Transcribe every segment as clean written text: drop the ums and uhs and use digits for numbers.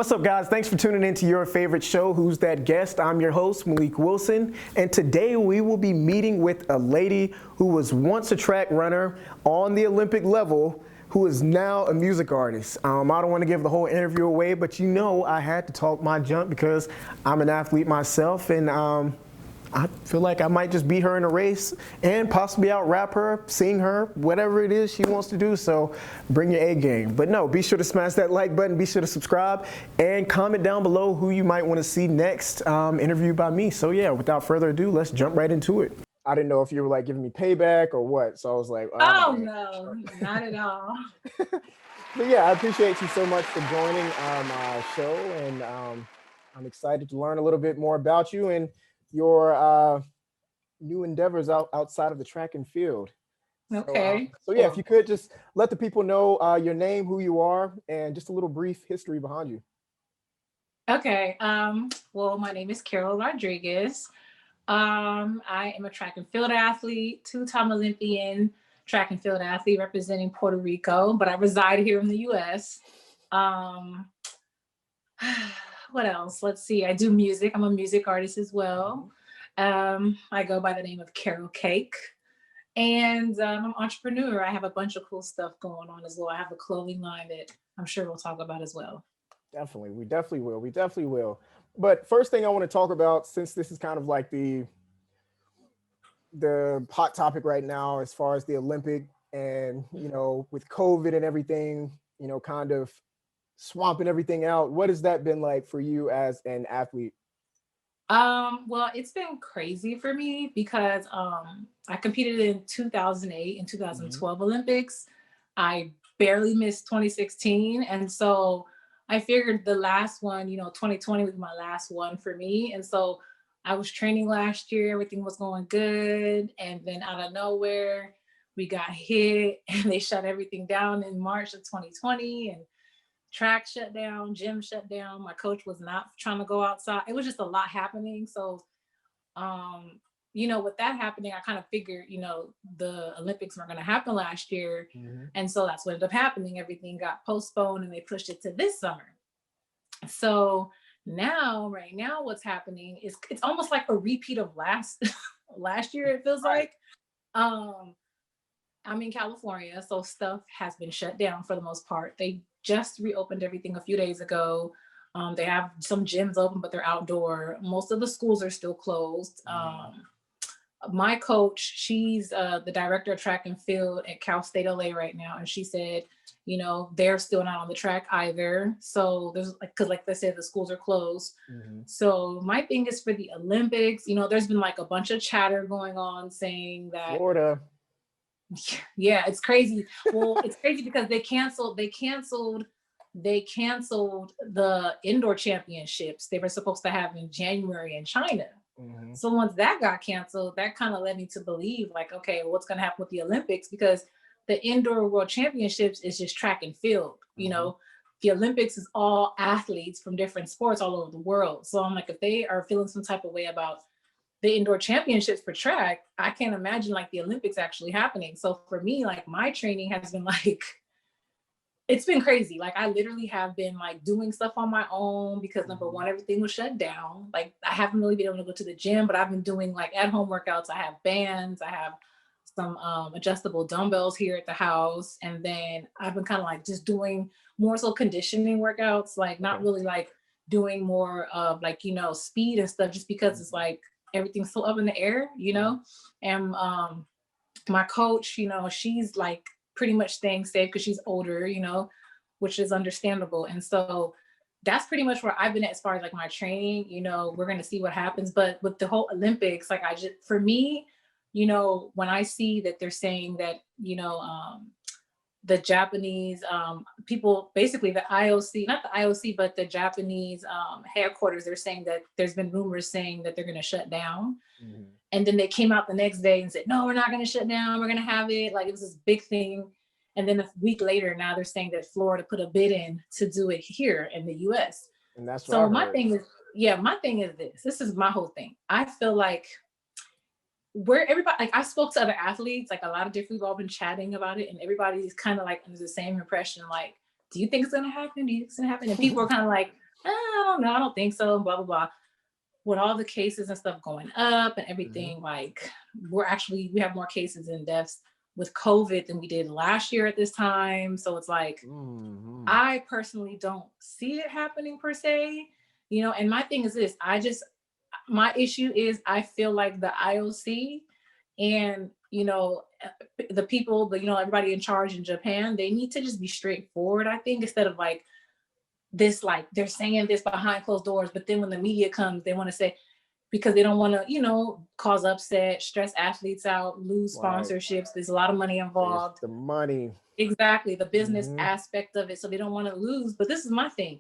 What's up, guys? Thanks for tuning into your favorite show, Who's That Guest? I'm your host, Malik Wilson, and today we will be meeting with a lady who was once a track runner on the Olympic level, who is now a music artist. I don't want to give the whole interview away, but you know I had to talk my junk because I'm an athlete myself, and I feel like I might just beat her in a race and possibly out-rap her, sing her, whatever it is she wants to do. So bring your A game. But no, be sure to smash that like button, be sure to subscribe, and comment down below who you might want to see next interviewed by me. So yeah, without further ado, let's jump right into it. I didn't know if you were like giving me payback or what. So I was like, oh no, not at all. But yeah, I appreciate you so much for joining my show, and I'm excited to learn a little bit more about you and your new endeavors outside of the track and field. Okay. So yeah, if you could just let the people know your name, who you are, and just a little brief history behind you. Okay. Well, my name is Carol Rodriguez. I am a track and field athlete, two-time Olympian track and field athlete representing Puerto Rico, but I reside here in the US. What else? Let's see. I do music. I'm a music artist as well. I go by the name of Carol Cake. And I'm an entrepreneur. I have a bunch of cool stuff going on as well. I have a clothing line that I'm sure we'll talk about as well. Definitely. We definitely will. We definitely will. But first thing I want to talk about, since this is kind of like the hot topic right now as far as the Olympic and, you know, with COVID and everything, you know, kind of swamping everything out. What has that been like for you as an athlete? Well, it's been crazy for me because I competed in 2008 and 2012 Olympics. I barely missed 2016. And so I figured the last one, you know, 2020 was my last one for me. And so I was training last year, everything was going good. And then out of nowhere, we got hit and they shut everything down in March of 2020. And track shut down, gym shut down. My coach was not trying to go outside. It was just a lot happening. So, you know, with that happening, I kind of figured, you know, the Olympics weren't going to happen last year. And so that's what ended up happening. Everything got postponed and they pushed it to this summer. So now, right now, what's happening is it's almost like a repeat of last year, it feels like. I'm in California, so stuff has been shut down for the most part. They just reopened everything a few days ago. They have some gyms open, but they're outdoor. Most of the schools are still closed. My coach, she's the director of track and field at Cal State LA right now. And she said, you know, they're still not on the track either. So there's like, cause like I said, the schools are closed. So my thing is for the Olympics, you know, there's been like a bunch of chatter going on saying that Florida. Yeah, it's crazy. Well, it's crazy because they canceled the indoor championships they were supposed to have in January in China. So once that got canceled, that kind of led me to believe like, okay, what's going to happen with the Olympics? Because the indoor world championships is just track and field. You know, the Olympics is all athletes from different sports all over the world. So I'm like, if they are feeling some type of way about the indoor championships for track, I can't imagine like the Olympics actually happening. So for me, like my training has been like, it's been crazy. Like I literally have been like doing stuff on my own because number one, everything was shut down. Like I haven't really been able to go to the gym, but I've been doing like at home workouts. I have bands, I have some adjustable dumbbells here at the house. And then I've been kind of like just doing more so conditioning workouts, like not really like doing more of like, you know, speed and stuff just because it's like, everything's still up in the air, you know? And my coach, you know, she's like pretty much staying safe because she's older, you know, which is understandable. And so that's pretty much where I've been at as far as like my training, you know, we're going to see what happens. But with the whole Olympics, like for me, you know, when I see that they're saying that, you know, the Japanese people, basically the IOC, not the IOC, but the Japanese headquarters, they're saying that there's been rumors saying that they're going to shut down. And then they came out the next day and said, no, we're not going to shut down. We're going to have it. Like it was this big thing. And then a week later, now they're saying that Florida put a bid in to do it here in the US. And that's so my thing is this is my whole thing. I feel like where everybody, like I spoke to other athletes, like a lot of different people have been chatting about it, and everybody's kind of like under the same impression, like, do you think it's gonna happen? Do you think it's gonna happen? And people are kind of like, I don't know, I don't think so, blah, blah, blah. With all the cases and stuff going up and Mm-hmm. everything, like we have more cases and deaths with COVID than we did last year at this time. So it's like, Mm-hmm. I personally don't see it happening per se, and my thing is this, my issue is I feel like the IOC and, the people, everybody in charge in Japan, they need to just be straightforward, I think, instead of like, this, like they're saying this behind closed doors, but then when the media comes they want to say, because they don't want to cause upset, stress athletes out, lose Right. sponsorships, there's a lot of money It's involved. the money. Exactly, the business Mm-hmm. aspect of it, so they don't want to lose. But this is my thing,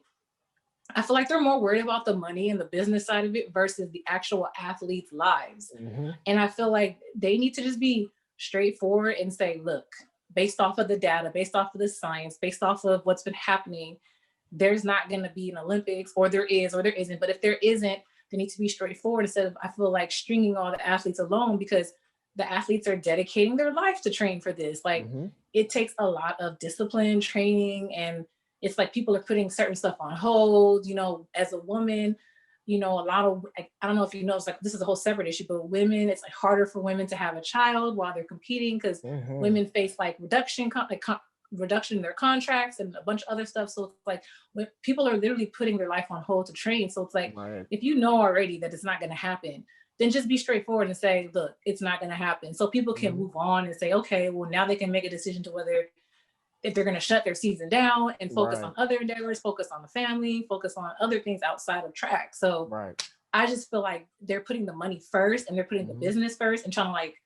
I feel like they're more worried about the money and the business side of it versus the actual athletes lives. Mm-hmm. And I feel like they need to just be straightforward and say, look, based off of the data, based off of the science, based off of what's been happening, there's not going to be an Olympics, or there is, or there isn't. But if there isn't, they need to be straightforward instead of, I feel like, stringing all the athletes along, because the athletes are dedicating their life to train for this. Like, Mm-hmm. it takes a lot of discipline, training, and it's like people are putting certain stuff on hold. As a woman, a lot of, I don't know if you know, it's like, this is a whole separate issue, but women, it's like harder for women to have a child while they're competing, because Mm-hmm. women face like reduction in their contracts and a bunch of other stuff. So it's like, when people are literally putting their life on hold to train. So it's like, Right. if you know already that it's not going to happen, then just be straightforward and say, look, it's not going to happen. So people can Mm-hmm. move on and say, okay, well, now they can make a decision to whether, if they're going to shut their season down and focus Right. on other endeavors, focus on the family, focus on other things outside of track. So Right. I just feel like they're putting the money first and they're putting the Mm-hmm. business first and trying to, like,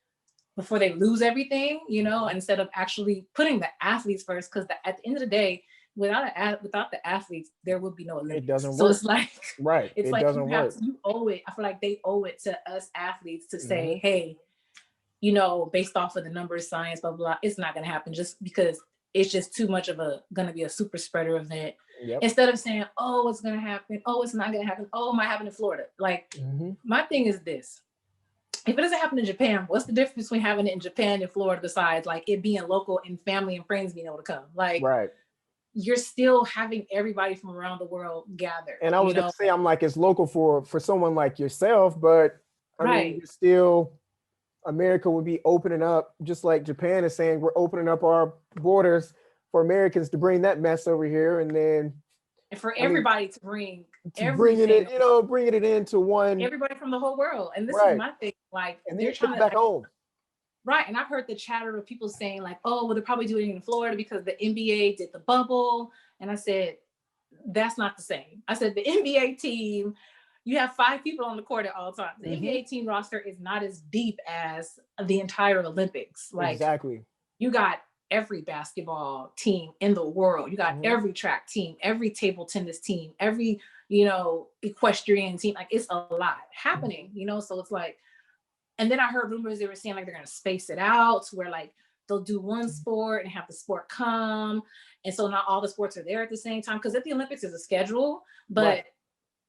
before they lose everything, instead of actually putting the athletes first. Because at the end of the day, without the athletes, there would be no Olympics. It doesn't So work. it's like, Right. it's It like doesn't work. you owe it. I feel like they owe it to us athletes to say, Mm-hmm. hey, based off of the numbers, science, blah, blah, blah, it's not going to happen, just because it's just too much of going to be a super spreader event. Yep. Instead of saying, oh, it's going to happen. Oh, it's not going to happen. Oh, it might happen in Florida. Like, Mm-hmm. my thing is this. If it doesn't happen in Japan, what's the difference between having it in Japan and Florida besides like it being local and family and friends being able to come? Like, Right. you're still having everybody from around the world gather. And I was gonna say, I'm like, it's local for someone like yourself, but I mean, Right. you're still, America would be opening up, just like Japan is saying, we're opening up our borders for Americans to bring that mess over here, and then And for everybody to bring bringing everything, it, bringing it into one, everybody from the whole world. And this is right? my thing. Like, And they're then ship trying it to, back home. right. And I've heard the chatter of people saying like, oh, well, they're probably doing it in Florida because the NBA did the bubble. And I said, that's not the same. I said, the NBA team, you have 5 people on the court at all times. The Mm-hmm. NBA team roster is not as deep as the entire Olympics. Like, Exactly. you got every basketball team in the world. You got Mm-hmm. every track team, every table tennis team, every, equestrian team. Like, it's a lot happening, so it's like, and then I heard rumors they were saying like they're going to space it out to where like they'll do one sport and have the sport come. And so not all the sports are there at the same time. Because at the Olympics is a schedule, but Right.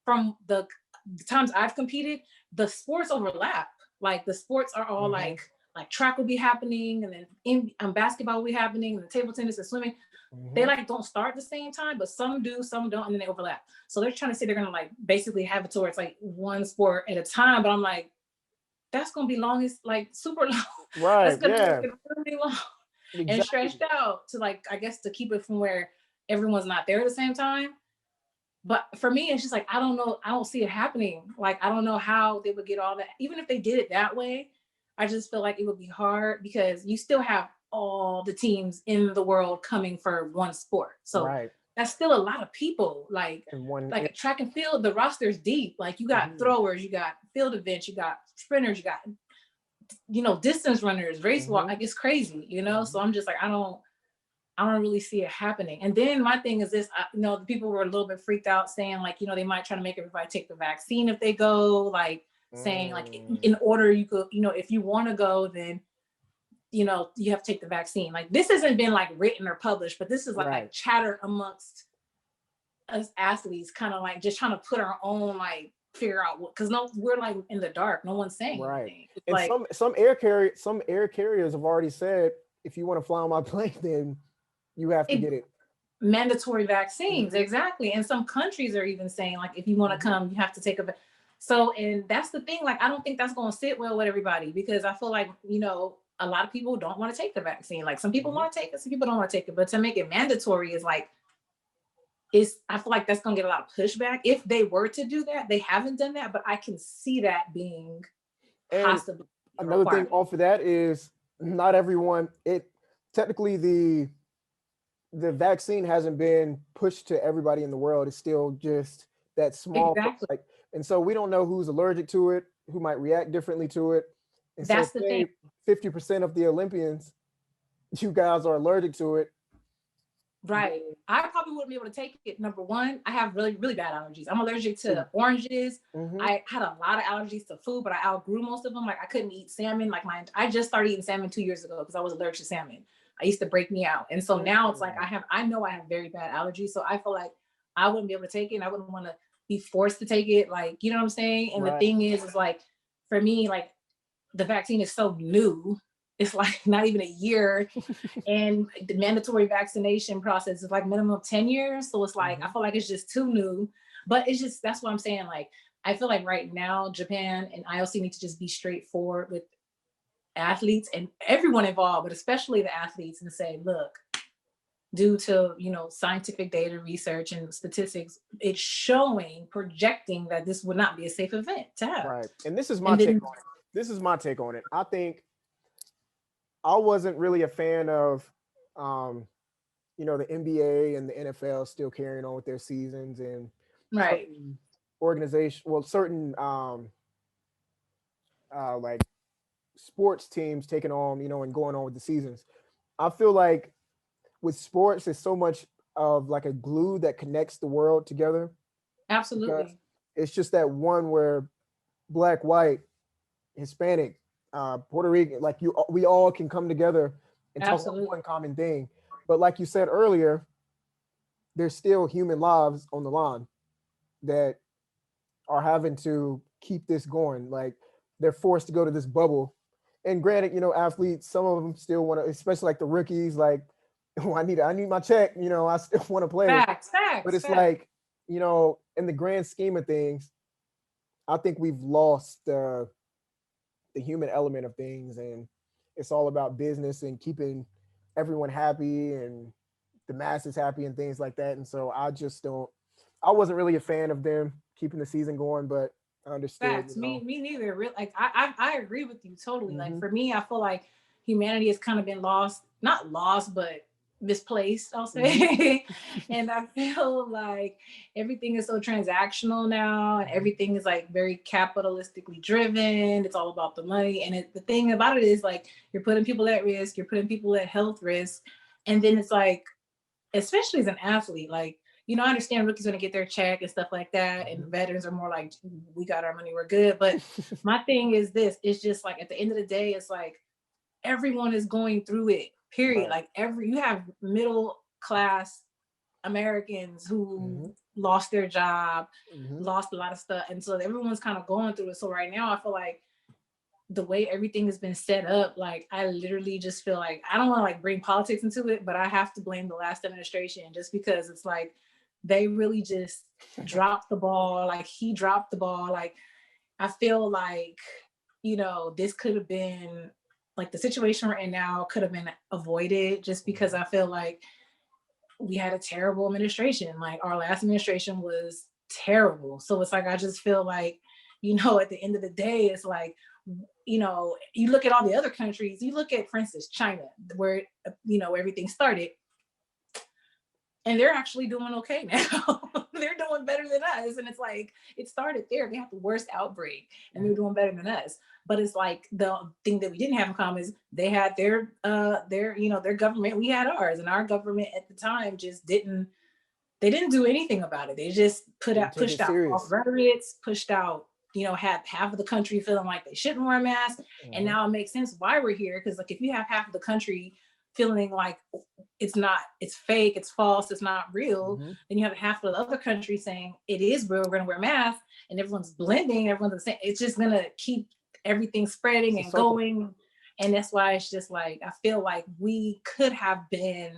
from the times I've competed, the sports overlap. Like, the sports are all Mm-hmm. like track will be happening, and then in basketball will be happening, and the table tennis and swimming. Mm-hmm. They like don't start at the same time, but some do, some don't, and then they overlap. So they're trying to say they're gonna like basically have it to where it's like one sport at a time. But I'm like, that's gonna be long, as like super long. Right. That's gonna Yeah. be really long Exactly. and stretched out to, like, I guess, to keep it from where everyone's not there at the same time. But for me, it's just like, I don't know, I don't see it happening. Like, I don't know how they would get all that. Even if they did it that way, I just feel like it would be hard because you still have all the teams in the world coming for one sport. So Right. that's still a lot of people. Like track and field, the roster's deep. Like, you got throwers, you got field events, you got sprinters, you got, distance runners, race walk. Like, it's crazy, So I'm just like, I don't really see it happening. And then my thing is this, the people were a little bit freaked out saying like, they might try to make everybody take the vaccine if they go, like saying like, in order you could, if you want to go, then, you have to take the vaccine. Like, this hasn't been like written or published, but this is like chatter amongst us athletes, kind of like just trying to put our own, like, figure out what, because we're like in the dark, no one's saying anything. It's and like some air carriers have already said, if you want to fly on my plane, then you have to get it. mandatory vaccines. Exactly. And some countries are even saying, like, if you want to come, you have to take a so, and that's the thing, like, I don't think that's going to sit well with everybody, because I feel like, a lot of people don't want to take the vaccine. Like, some people want to take it, some people don't want to take it, but to make it mandatory is like, I feel like that's going to get a lot of pushback if they were to do that. They haven't done that, but I can see that being possibly another thing off of that is not everyone, technically the vaccine hasn't been pushed to everybody in the world. It's still just that small, like, and so we don't know who's allergic to it, who might react differently to it. And that's so the thing. 50% of the Olympians, you guys are allergic to it. Right. I probably wouldn't be able to take it. Number one, I have really, really bad allergies. I'm allergic to oranges. I had a lot of allergies to food, but I outgrew most of them. Like, I couldn't eat salmon. Like, I just started eating salmon 2 years ago because I was allergic to salmon. I used to break me out. And so now it's like, I know I have very bad allergies. So I feel like I wouldn't be able to take it. And I wouldn't want to be forced to take it. Like, you know what I'm saying? And the thing is like, for me, like, the vaccine is so new. It's like not even a year. And the mandatory vaccination process is like minimum of 10 years. So it's like, I feel like it's just too new. But it's just, that's what I'm saying. Like, I feel like right now, Japan and IOC need to just be straightforward with athletes and everyone involved, but especially the athletes, and say, look, due to, scientific data, research, and statistics, it's showing, projecting that this would not be a safe event to have. Right. And this is my take on it. I think I wasn't really a fan of, the NBA and the NFL still carrying on with their seasons, and certain certain like sports teams taking on, and going on with the seasons. I feel like with sports, there's so much of like a glue that connects the world together. Absolutely. It's just that one where Black, white, Hispanic, Puerto Rican, like we all can come together and talk about one common thing. But like you said earlier, there's still human lives on the line that are having to keep this going. Like, they're forced to go to this bubble. And granted, athletes, some of them still want to, especially like the rookies, like, oh, I need my check, I still want to play. Facts, but it's like, in the grand scheme of things, I think we've lost the human element of things, and it's all about business and keeping everyone happy and the masses happy and things like that. And so I wasn't really a fan of them keeping the season going, but I understood. Facts. Me neither. Like, I agree with you totally. Like, for me, I feel like humanity has kind of been not lost, but misplaced, I'll say. And I feel like everything is so transactional now, and everything is like very capitalistically driven. It's all about the money. And the thing about it is, like, you're putting people at risk, you're putting people at health risk. And then it's like, especially as an athlete, like, I understand rookies want to get their check and stuff like that. And veterans are more like, we got our money, we're good. But my thing is this, it's just like, at the end of the day, it's like, everyone is going through it, period. Like, you have middle class Americans who lost their job, lost a lot of stuff. And so everyone's kind of going through it. So right now, I feel like the way everything has been set up, like, I literally just feel like, I don't want to like bring politics into it, but I have to blame the last administration, just because it's like, they really just dropped the ball. Like, he dropped the ball. Like, I feel like, this could have been, like, the situation we're in now could have been avoided, just because I feel like we had a terrible administration. Like, our last administration was terrible. So it's like, I just feel like, at the end of the day, it's like, you look at all the other countries, you look at, for instance, China, where, everything started, and they're actually doing okay now. They're doing better than us. And it's like, it started there. They have the worst outbreak, and they're doing better than us. But it's like, the thing that we didn't have in common is they had their government, we had ours, and our government at the time just didn't do anything about it. They just pushed out false rhetorics, pushed out, had half of the country feeling like they shouldn't wear masks. And now it makes sense why we're here. Because, like, if you have half of the country feeling like it's fake, it's false, it's not real, then you have half of the other country saying it is real, we're gonna wear masks, and everyone's blending, everyone's the same. It's just gonna keep everything spreading and going. And that's why it's just like, I feel like we could have been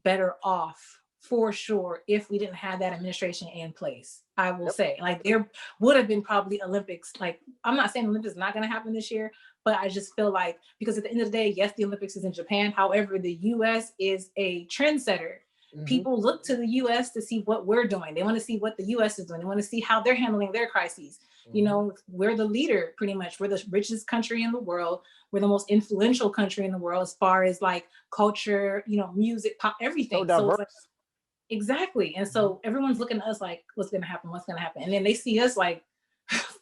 better off for sure if we didn't have that administration in place. I will Yep. say, like, there would have been probably Olympics. Like, I'm not saying Olympics is not going to happen this year, but I just feel like, because at the end of the day, yes, the Olympics is in Japan. However, the US is a trendsetter. People look to the US to see what we're doing. They want to see what the US is doing. They want to see how they're handling their crises. You know, we're the leader pretty much. We're the richest country in the world. We're the most influential country in the world as far as like culture, you know, music, pop, everything. So So it's diverse. like, exactly. And so everyone's looking at us like, what's going to happen? What's going to happen? And then they see us like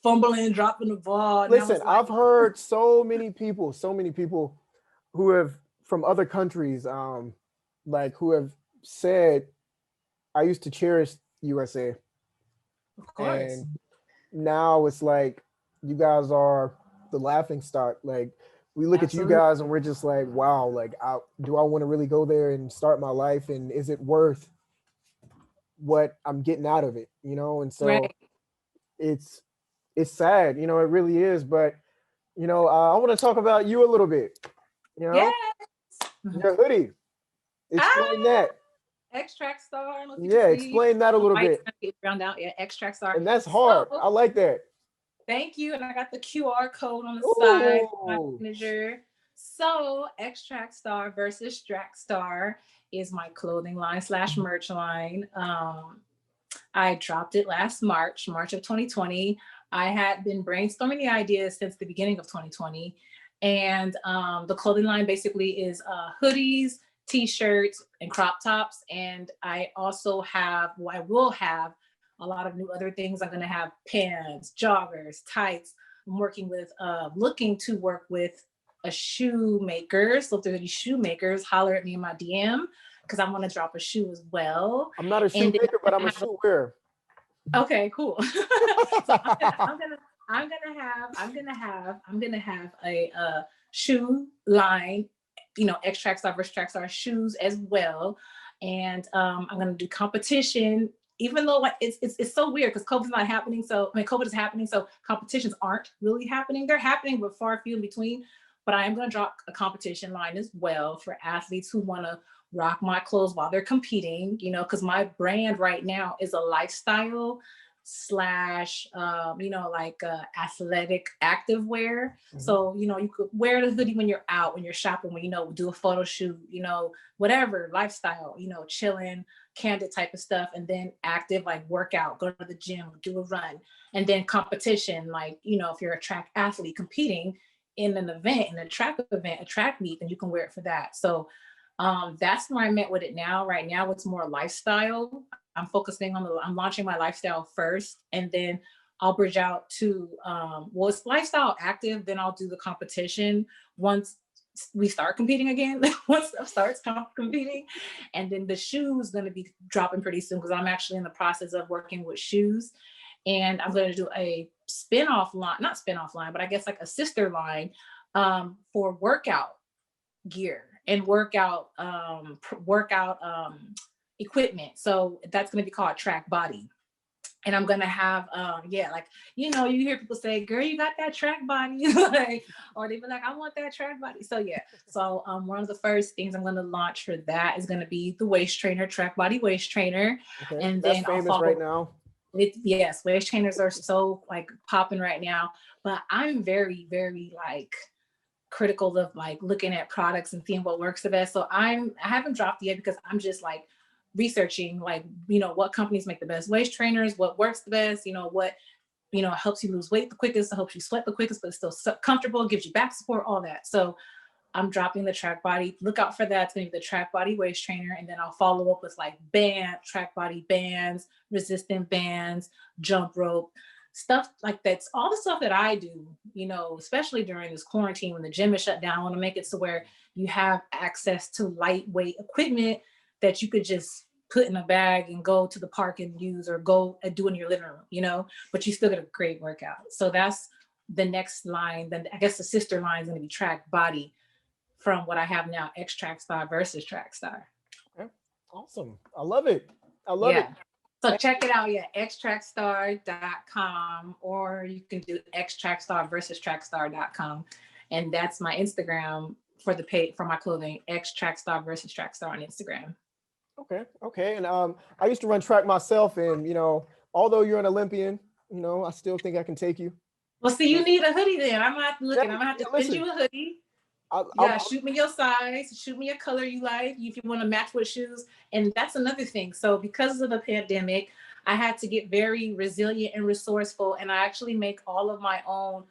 fumbling, dropping the ball. And Listen, like, I've heard so many people who have from other countries, like who have said, I used to cherish USA. of course. And now it's like you guys are the laughing stock. Like we look at you Absolutely. guys and we're just like, wow, like do I want to really go there and start my life? And is it worth what I'm getting out of it? You know, and so Right. it's sad, you know, it really is. But you know, I want to talk about you a little bit. You know, Yes. your hoodie. Explain Ah, that. extract star. I don't know if you Yeah, can see. explain that a little White's bit. gonna get round out. Yeah, extract star. And that's So hard. I like that. thank you. And I got the QR code on the side, my Ooh. signature. So extract star versus Strack Star is my clothing line / merch line. I dropped it last March of 2020. I had been brainstorming the ideas since the beginning of 2020. And the clothing line basically is hoodies, t-shirts, and crop tops. And I also have, well, I will have a lot of new other things. I'm going to have pants, joggers, tights. I'm looking to work with a shoemaker. So if there's any shoemakers, holler at me in my DM because I want to drop a shoe as well. I'm not a And then shoemaker, but I'm a shoe wearer. okay, cool. So I'm gonna have a shoe line, you know, extract star versus track star shoes as well. And I'm gonna do competition, even though like it's so weird because COVID's not happening. So I mean COVID is happening, so competitions aren't really happening. They're happening, but far few in between. But I am gonna drop a competition line as well for athletes who wanna rock my clothes while they're competing, you know, because my brand right now is a lifestyle / you know, like athletic active wear. So, you know, you could wear the hoodie when you're out, when you're shopping, when, you know, do a photo shoot, you know, whatever, lifestyle, you know, chilling, candid type of stuff. And then active, like workout, go to the gym, do a run. And then competition, like, you know, if you're a track athlete competing in an event, in a track event, a track meet, then you can wear it for that. So that's where I'm at with it now. Right now, it's more lifestyle. I'm launching my lifestyle first, and then I'll bridge out to, well, it's lifestyle active, then I'll do the competition once we start competing again, once stuff starts competing. And then the shoes going to be dropping pretty soon because I'm actually in the process of working with shoes. And I'm going to do a spin-off line, not spin-off line, but I guess like a sister line for workout gear and workout equipment. So that's going to be called Track Body. And I'm gonna have, yeah, like, you know, you hear people say, "Girl, you got that track body," like, or they be like, "I want that track body." So yeah, so one of the first things I'm gonna launch for that is gonna be the waist trainer, Track Body waist trainer, Okay, and that's then I'll famous right follow. now. Yes, waist trainers are so like popping right now, but I'm very, very like critical of like looking at products and seeing what works the best. So I haven't dropped yet because I'm just like researching, like, you know, what companies make the best waist trainers, what works the best, you know, what, you know, helps you lose weight the quickest, helps you sweat the quickest, but it's still comfortable, gives you back support, all that. So I'm dropping the Track Body. Look out for that. It's going to be the Track Body waist trainer. And then I'll follow up with like Track Body bands, resistant bands, jump rope, stuff like that's all the stuff that I do, you know, especially during this quarantine when the gym is shut down. I want to make it so where you have access to lightweight equipment that you could just put in a bag and go to the park and use, or go and do in your living room, you know, but you still get a great workout. So that's the next line. Then I guess the sister line is going to be Track Body from what I have now, Track Star versus Track Star. Okay, awesome. I love it. I love it. Yeah. So check it out, yeah, xtrackstar.com, or you can do xtrackstar versus trackstar.com. And that's my Instagram for the page for my clothing, xtrackstar versus trackstar on Instagram. Okay, okay. And I used to run track myself, and although you're an Olympian, I still think I can take you. Well, see, you need a hoodie then. I'm gonna have to look Yeah, and I'm gonna have yeah. to send Listen, you a hoodie. You I'm gotta shoot me your size, shoot me a color you like, if you want to match with shoes. And that's another thing. So because of the pandemic, I had to get very resilient and resourceful. And I actually make all of my own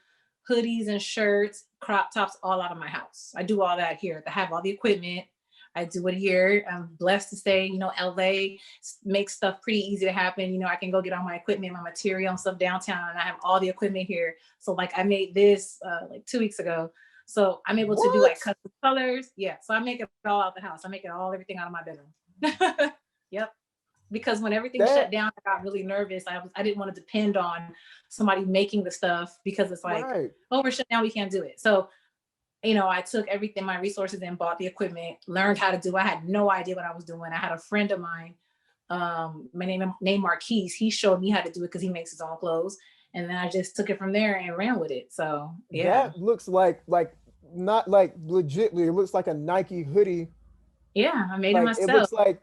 hoodies and shirts, crop tops, all out of my house. I do all that here. I have all the equipment. I do it here. I'm blessed to say, LA makes stuff pretty easy to happen. I can go get all my equipment, my material and stuff downtown, and I have all the equipment here. So like I made this like 2 weeks ago. So I'm able to do what? like custom colors. Yeah. So I make it all out the house. I make it all everything out of my bedroom. Yep. Because when everything shut That down, I got really nervous. I didn't want to depend on somebody making the stuff because it's like, right? oh, we're shut down, we can't do it. So I took everything, my resources, and bought the equipment, learned how to do. I had no idea what I was doing. I had a friend of mine, my name Marquise. He showed me how to do it because he makes his own clothes, and then I just took it from there and ran with it. So yeah, That looks like not like legitly. It looks like a Nike hoodie. yeah, I made it Like it myself. looks like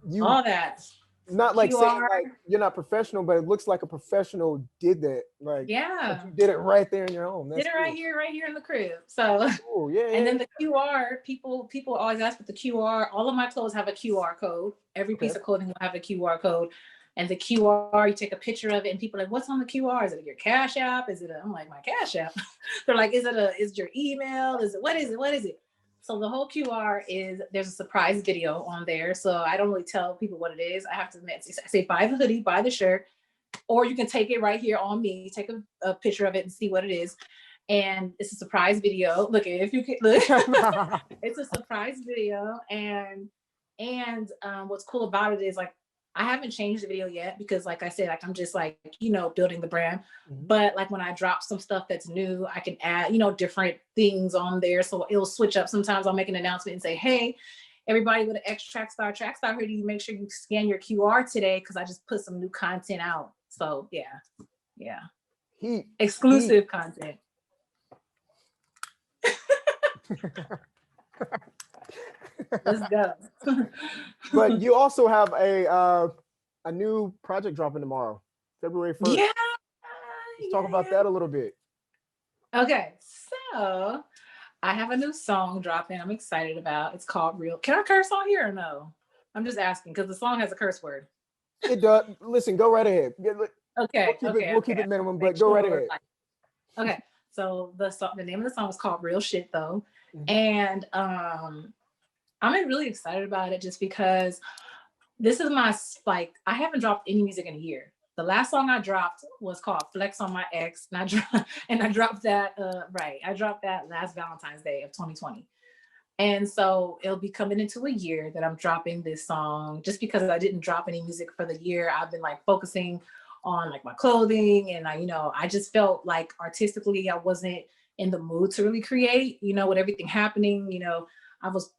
you All that not like saying QR, like you're not professional, but it looks like a professional did that. Like yeah, you did it right there in your home. did That's it cool. right here in the crib. So, Cool. Yeah, and yeah, then yeah. the QR, people always ask for the QR. All of my clothes have a QR code. Every piece Okay. of clothing will have a QR code. And the QR, you take a picture of it, and people are like, "What's on the QR? Is it your Cash App? Is it?" I'm like, "My Cash App." They're like, "Is it your email? Is it what is it? What is it?" So the whole QR is there's a surprise video on there. So I don't really tell people what it is. I have to admit, I say buy the hoodie, buy the shirt, or you can take it right here on me. Take a picture of it and see what it is. And it's a surprise video. Look, if you can look, it's a surprise video. And what's cool about it is like I haven't changed the video yet because like I said, like I'm just like, building the brand. Mhm. But like when I drop some stuff that's new, I can add, different things on there. So it'll switch up. Sometimes I'll make an announcement and say, hey, everybody with an X track star hoodie, make sure you scan your QR today because I just put some new content out. So yeah, yeah. Heat, heat. Exclusive content. Let's go. But you also have a new project dropping tomorrow, February 1st. Yeah. Let's talk about that a little bit. Okay, so I have a new song dropping. I'm excited about. It's called Real. Can I curse on here or no? I'm just asking because the song has a curse word. It does. Listen, go right ahead. Okay, We'll keep it minimum, but Make go right sure. ahead. Okay, so the name of the song is called Real Shit though, Mhm. and I'm really excited about it just because this is my I haven't dropped any music in a year. The last song I dropped was called Flex on My Ex, and I dropped that I dropped that last Valentine's Day of 2020. And so it'll be coming into a year that I'm dropping this song just because I didn't drop any music for the year. I've been like focusing on like my clothing and I just felt like artistically I wasn't in the mood to really create, with everything happening, I was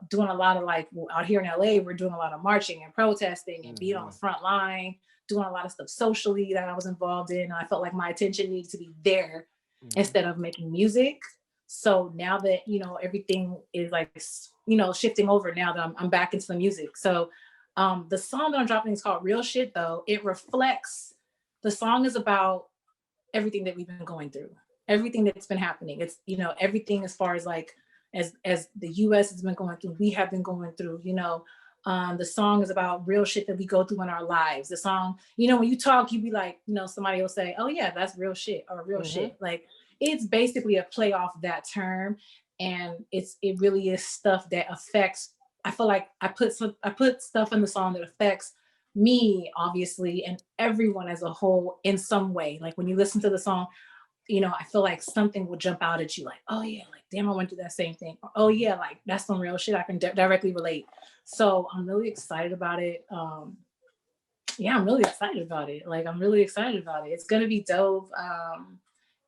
doing a lot of like out here in LA, we're doing a lot of marching and protesting and being on the front line, doing a lot of stuff socially that I was involved in. And I felt like my attention needed to be there instead of making music. So now that, everything is like, shifting over now that I'm back into the music. So the song that I'm dropping is called Real Shit though. It reflects, the song is about everything that we've been going through, everything that's been happening. It's, everything as far as like, as the US has been going through, we have been going through, the song is about real shit that we go through in our lives. The song, when you talk, you be like, somebody will say, oh yeah, that's real shit or real shit. Like it's basically a play off that term. And it really is stuff that affects, I feel like I put stuff in the song that affects me, obviously, and everyone as a whole in some way. Like when you listen to the song, I feel like something will jump out at you like, oh yeah, like damn, I went through that same thing. Or, oh yeah, like that's some real shit I can directly relate. So I'm really excited about it. Yeah, I'm really excited about it. Like I'm really excited about it. It's gonna be dope.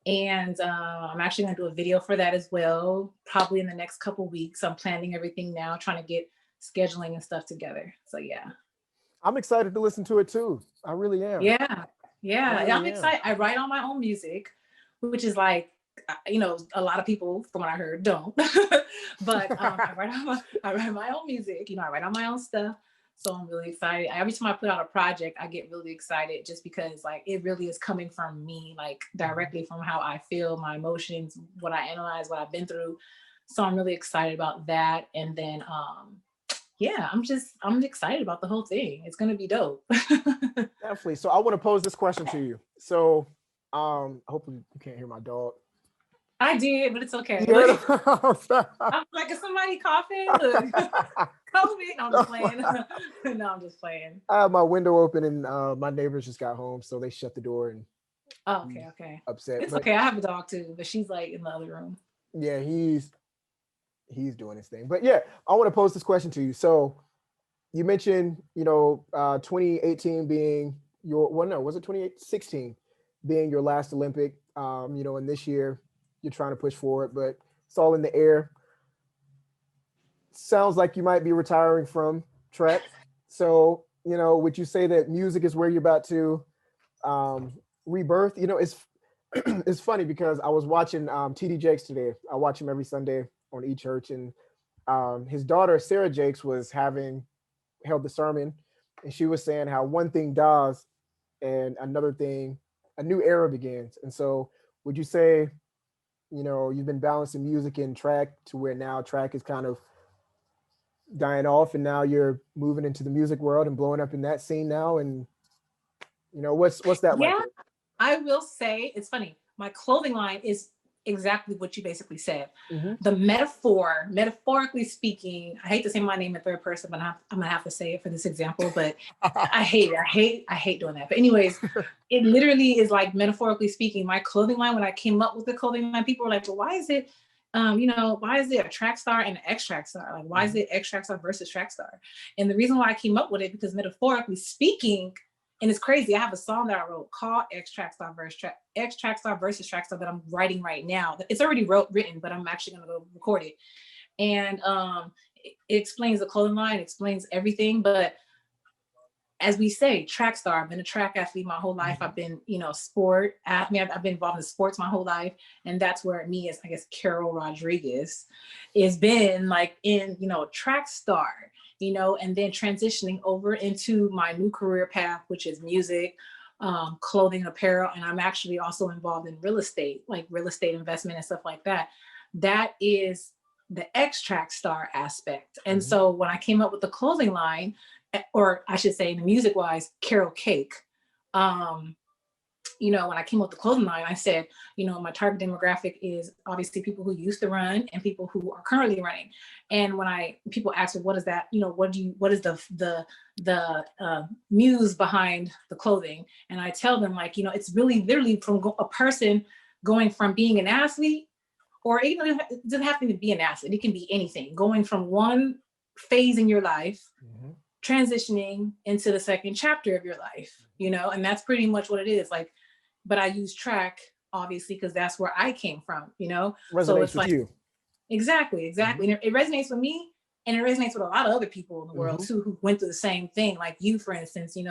And I'm actually gonna do a video for that as well, probably in the next couple weeks. I'm planning everything now, trying to get scheduling and stuff together. So yeah. I'm excited to listen to it too. I really am. Yeah. I Yeah. really I'm am. excited. I write all my own music, which is like, a lot of people from what I heard don't, but I write my own music, I write all my own stuff. So I'm really excited. Every time I put out a project, I get really excited just because like it really is coming from me, like directly from how I feel, my emotions, what I analyze, what I've been through. So I'm really excited about that. And then yeah, I'm excited about the whole thing. It's gonna be dope. Definitely. So I want to pose this question to you. So hopefully you can't hear my dog. I did, but it's okay. You heard Look, him? I'm like, is somebody coughing? Look, COVID. No, I'm just playing. No, I'm just playing. I have my window open and my neighbors just got home, so they shut the door and Oh, okay. upset. It's But okay. I have a dog too, but she's like in the other room. yeah, he's doing his thing. But yeah, I want to pose this question to you. So you mentioned, 2018 being your, well, no, was it 2016 being your last Olympic? And this year you're trying to push forward, but it's all in the air. Sounds like you might be retiring from track. So, would you say that music is where you're about to rebirth? It's it's funny because I was watching TD Jakes today. I watch him every Sunday on E Church, and his daughter Sarah Jakes was held the sermon, and she was saying how one thing dies and another thing, a new era begins. And so, would you say, you've been balancing music and track to where now track is kind of dying off, and now you're moving into the music world and blowing up in that scene now? And what's that like? Yeah, I will say it's funny. My clothing line is exactly what you basically said. Mm-hmm. The metaphorically speaking, I hate to say my name in third person, but I'm gonna have to say it for this example. But I hate it. I hate doing that. But anyways, it literally is like metaphorically speaking. My clothing line. When I came up with the clothing line, people were like, "Well, why is it?" Why is it a track star and an X track star? Like, why is it X track star versus track star? And the reason why I came up with it, because metaphorically speaking, and it's crazy, I have a song that I wrote called X track star versus track star that I'm writing right now. It's already written, but I'm actually gonna go record it. And it explains the clothing line, explains everything. But as we say, track star. I've been a track athlete my whole life. I've been, sport. I've been involved in sports my whole life, and that's where me as, I guess, Carol Rodriguez, has been like in, track star, and then transitioning over into my new career path, which is music, clothing, apparel, and I'm actually also involved in real estate, like real estate investment and stuff like that. That is the X track star aspect. And so when I came up with the clothing line, or I should say, the music wise, Carol Cake. When I came up with the clothing line, I said, my target demographic is obviously people who used to run and people who are currently running. And when people ask, well, what is that? What is the muse behind the clothing? And I tell them, like, it's really literally from a person going from being an athlete, or even it doesn't have to be an athlete. It can be anything, going from one phase in your life, transitioning into the second chapter of your life, and that's pretty much what it is. Like, but I use track obviously because that's where I came from, Resonates so it's with like, you. Exactly. And it resonates with me, and it resonates with a lot of other people in the world too, who went through the same thing. Like you, for instance, you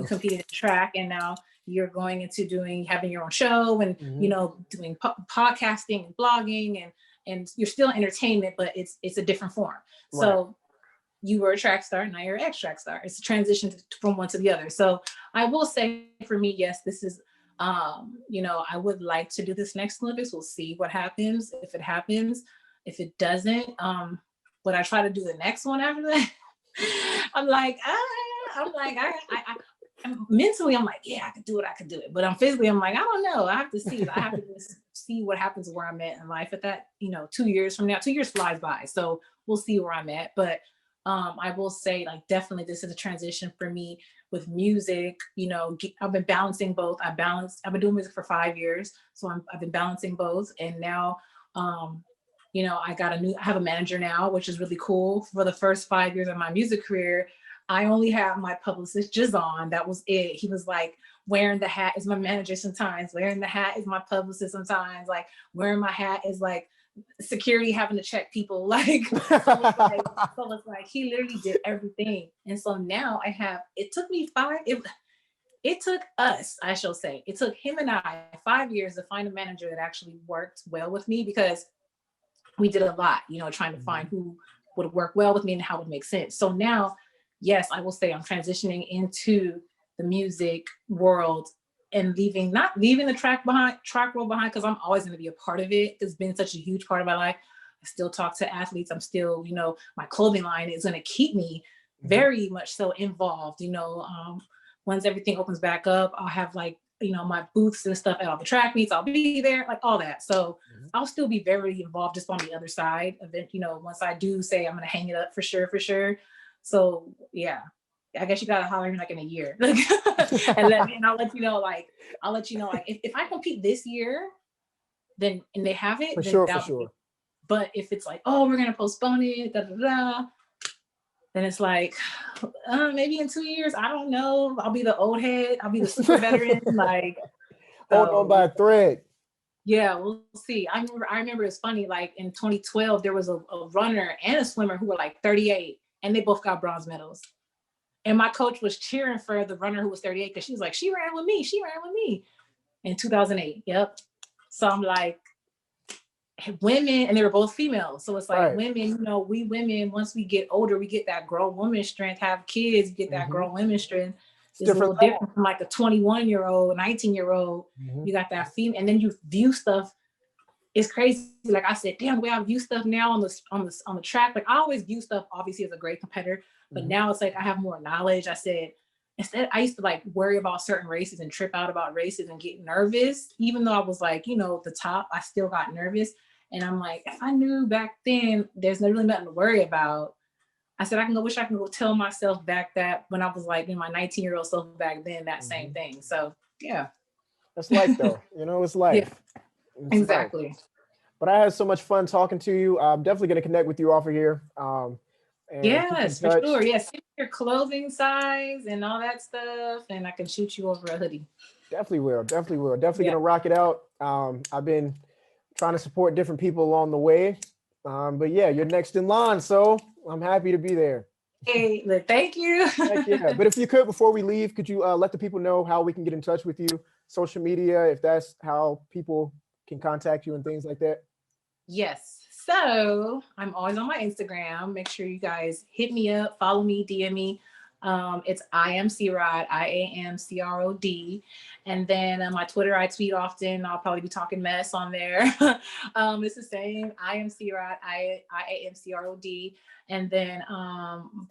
competed in track, and now you're going into having your own show, and doing podcasting and blogging, and you're still entertainment, but it's a different form. Right. So you were a track star, now you're an X track star. It's a transition from one to the other. So I will say, for me, yes, this is, I would like to do this next Olympics. We'll see what happens. If it happens, if it doesn't, would I try to do the next one after that? Mentally, I'm like, yeah, I could do it. But I'm physically, I'm like, I don't know. I have to see. I have to just see what happens where I'm at in life at that, 2 years from now. 2 years flies by. So we'll see where I'm at. But I will say, like, definitely this is a transition for me with music. I've been balancing both. I've been doing music for 5 years. So I've been balancing both. And now, I have a manager now, which is really cool. For the first 5 years of my music career, I only have my publicist, Jazon. That was it. He was like, wearing the hat is my manager sometimes. Wearing the hat is my publicist sometimes. Like, wearing my hat is like security having to check people. Like, so it's like he literally did everything. And so now it took us, I shall say, it took him and I 5 years to find a manager that actually worked well with me, because we did a lot, trying to find who would work well with me and how it would make sense. So now yes, I will say I'm transitioning into the music world and not leaving the track world behind, because I'm always going to be a part of it. It's been such a huge part of my life. I still talk to athletes. I'm still, my clothing line is going to keep me very much so involved. Once everything opens back up, I'll have like, my booths and stuff at all the track meets. I'll be there, like all that. So I'll still be very involved just on the other side of it. Once I do say I'm going to hang it up for sure. So yeah, I guess you got to holler me like in a year. and I'll let you know, if I compete this year, then, and they have it, for then sure. But if it's like, oh, we're going to postpone it, then it's like, maybe in 2 years, I don't know. I'll be the old head. I'll be the super veteran. Hold on by a thread. Yeah, we'll see. I remember it's funny, like in 2012, there was a runner and a swimmer who were like 38, and they both got bronze medals. And my coach was cheering for the runner who was 38 because she was like, she ran with me in 2008. Yep. So I'm like, women, and they were both females. So it's like women, we women, once we get older, we get that grown woman strength, have kids, get that grown women strength. It's a little different from like a 21-year-old, 19-year-old. You got that female, and then you view stuff. It's crazy. Like I said, damn, the way I view stuff now on the track. Like I always view stuff obviously as a great competitor, but now it's like I have more knowledge. I said, instead, I used to like worry about certain races and trip out about races and get nervous. Even though I was like, the top, I still got nervous. And I'm like, if I knew back then, there's really nothing to worry about. I said, wish I can go tell myself back that when I was like in my 19-year-old self back then, that same thing. So yeah. That's life though. It's life. Yeah, exactly. Life. But I had so much fun talking to you. I'm definitely going to connect with you off of here. Yes, for sure. Yes, your clothing size and all that stuff, and I can shoot you over a hoodie. Definitely will. Definitely going to rock it out. I've been trying to support different people along the way. But yeah, you're next in line. So I'm happy to be there. Hey, thank you. Heck yeah. But if you could, before we leave, could you let the people know how we can get in touch with you, social media, if that's how people can contact you and things like that? Yes. So I'm always on my Instagram. Make sure you guys hit me up, follow me, DM me. It's IamCrod, IAMCROD. And then my Twitter, I tweet often. I'll probably be talking mess on there. It's the same, IamCrod, IAMCROD. And then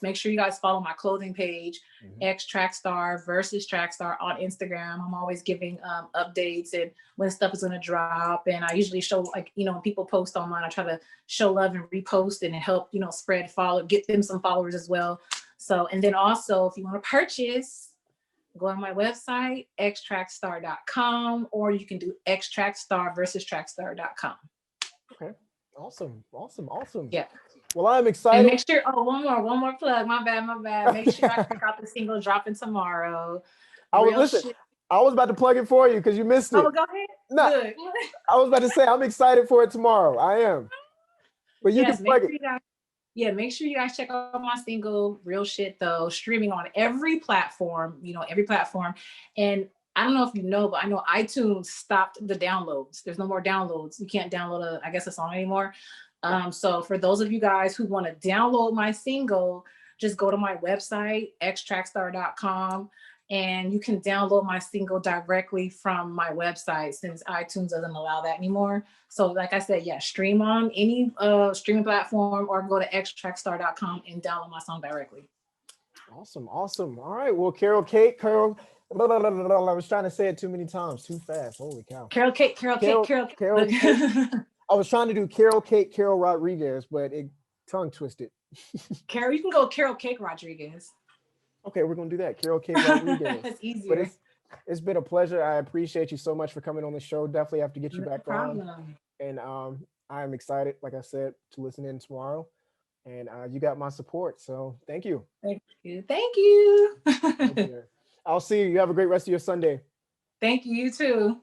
make sure you guys follow my clothing page, X Trackstar versus Trackstar on Instagram. I'm always giving updates and when stuff is going to drop. And I usually show, when people post online, I try to show love and repost and help, spread get them some followers as well. So, and then also if you want to purchase, go on my website, xtrackstar.com, or you can do xtrackstar versus trackstar.com. Okay. Awesome. Yeah. Well, I'm excited. And make sure, one more plug. My bad. Make sure I check out the single dropping tomorrow. I was about to plug it for you because you missed it. Oh, go ahead. No, good. I was about to say I'm excited for it tomorrow. I am. But you can plug it. Make sure you guys check out my single, Real Shit Though, streaming on every platform, And I don't know if you know, but I know iTunes stopped the downloads. There's no more downloads. You can't download a song anymore. So for those of you guys who want to download my single, just go to my website, xtrackstar.com, and you can download my single directly from my website since iTunes doesn't allow that anymore. So like I said, stream on any streaming platform or go to xtrackstar.com and download my song directly. Awesome. All right. Well, Carol Kate. I was trying to say it too many times, too fast. Holy cow. Carol Kate. I was trying to do Carol Kate, Carol Rodriguez, but it tongue twisted. Carol, you can go Carol Kate Rodriguez. Okay, we're gonna do that. Carol Kate Rodriguez. It's easier. But it's been a pleasure. I appreciate you so much for coming on the show. Definitely have to get you back on. And I'm excited, like I said, to listen in tomorrow. And you got my support. So thank you. Thank you. I'll see you. You have a great rest of your Sunday. Thank you, you too.